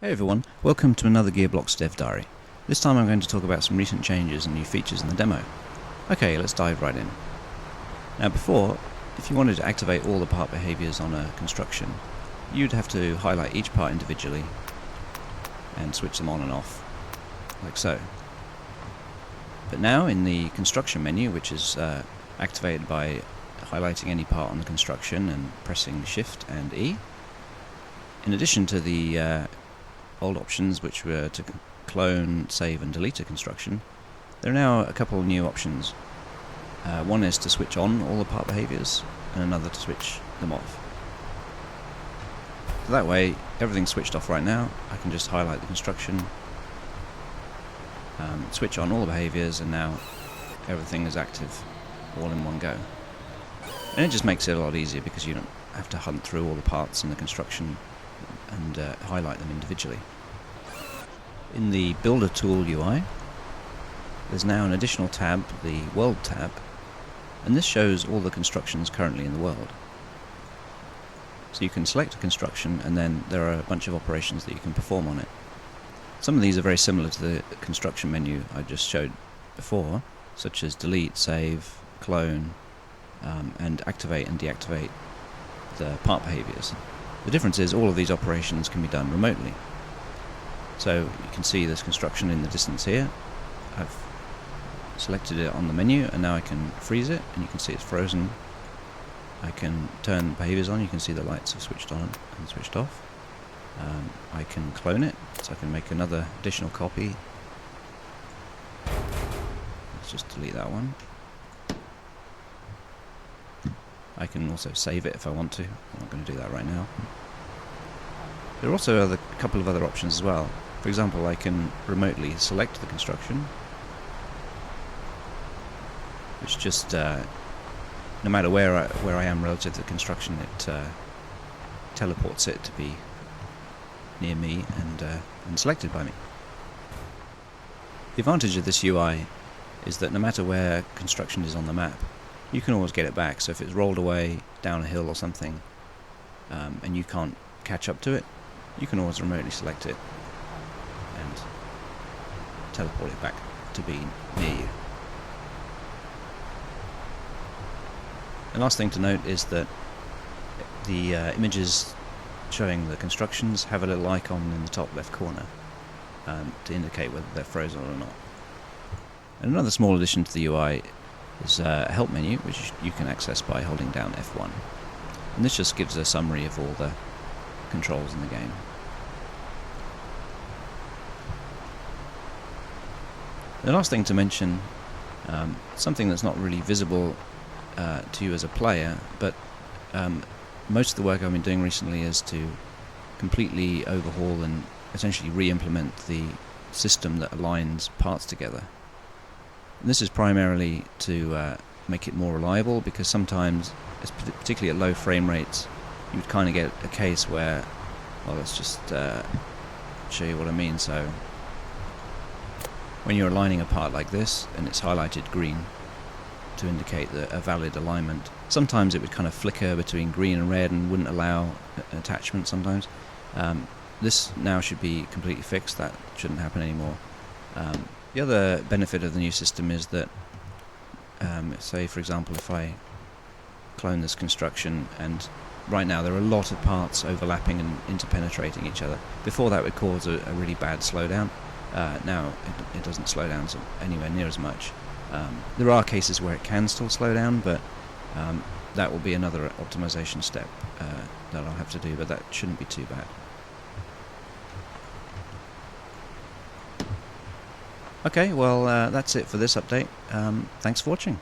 Hey everyone, welcome to another GearBlocks Dev Diary. This time I'm going to talk about some recent changes and new features in the demo. Okay, let's dive right in. Now before, if you wanted to activate all the part behaviors on a construction, you'd have to highlight each part individually and switch them on and off, like so. But now in the construction menu, which is activated by highlighting any part on the construction and pressing Shift and E, in addition to the old options which were to clone, save and delete a construction, there are now a couple of new options. One is to switch on all the part behaviors and another to switch them off. So that way everything's switched off right now. I can just highlight the construction, switch on all the behaviors, and now everything is active all in one go. And it just makes it a lot easier because you don't have to hunt through all the parts in the construction and highlight them individually. In the Builder Tool UI, there's now an additional tab, the World tab, and this shows all the constructions currently in the world. So you can select a construction and then there are a bunch of operations that you can perform on it. Some of these are very similar to the construction menu I just showed before, such as delete, save, clone, and activate and deactivate the part behaviors. The difference is all of these operations can be done remotely. So you can see this construction in the distance here. I've selected it on the menu and now I can freeze it and you can see it's frozen. I can turn behaviors on, you can see the lights have switched on and switched off. I can clone it, so I can make another additional copy. Let's just delete that one. I can also save it if I want to. I'm not going to do that right now. There are also a couple of other options as well. For example, I can remotely select the construction, which just, no matter where I am relative to the construction, it teleports it to be near me and selected by me. The advantage of this UI is that no matter where construction is on the map, you can always get it back. So if it's rolled away down a hill or something, and you can't catch up to it, you can always remotely select it and teleport it back to be near you. The last thing to note is that the images showing the constructions have a little icon in the top left corner to indicate whether they're frozen or not. And another small addition to the UI is a help menu, which you can access by holding down F1. And this just gives a summary of all the controls in the game. The last thing to mention, something that's not really visible to you as a player, but most of the work I've been doing recently is to completely overhaul and essentially re-implement the system that aligns parts together. And this is primarily to make it more reliable, because sometimes, particularly at low frame rates, you would kind of get a case where, well, let's just show you what I mean. So when you're aligning a part like this and it's highlighted green to indicate a valid alignment, sometimes it would kind of flicker between green and red and wouldn't allow an attachment sometimes. This now should be completely fixed. That shouldn't happen anymore. The other benefit of the new system is that, say for example, if I clone this construction, and right now there are a lot of parts overlapping and interpenetrating each other. Before that would cause a really bad slowdown. Now it doesn't slow down anywhere near as much. There are cases where it can still slow down, but that will be another optimization step that I'll have to do, but that shouldn't be too bad. Okay, well that's it for this update. Thanks for watching.